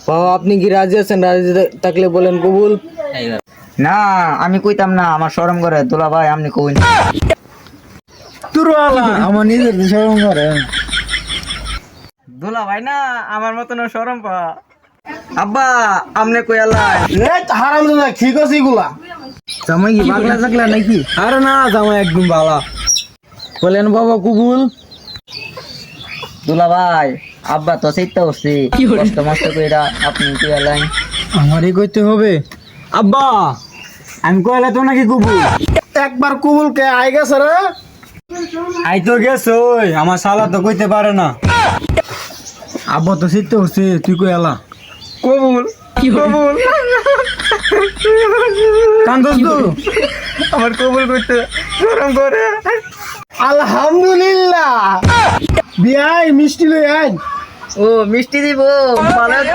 বাবা আপনি কি রাজি আছেন? রাজি থাকলে বলেন কবুল। না আমি কইতাম না, আমার শরম করে। দুলা ভাই আপনি কইন। তোর আমার নিজের শরম করে। দুলা ভাই না আমার মতন শরম পা। আব্বা আপনি কইয়ালাই। হারাম দাদা কি করছিস এগুলা? জামাই কি পাগলা থাকলা নাকি? আরে না জামাই একদম ভালো। বলেন বাবা কবুল। দুলা ভাই আব্বা তো চিন্তা করছি, কষ্ট মষ্ট কইরা আপনি কইয়ালাই। আমারই কইতে হবে। আব্বা আমি কইলে তো নাকি কবুল? একবার কবুল কে আই গেছে রে? আই তো গেছে, ওই আমার শালা তো কইতে পারে না। আব্বা তো চিত্তে হচ্ছে, তুই কইলা কবুল কবুল। কান্দস তো আমার কবুল করতে শরম করে। আলহামদুলিল্লাহ। বিয়াই মিষ্টি লই আই। ও মিষ্টি দিব।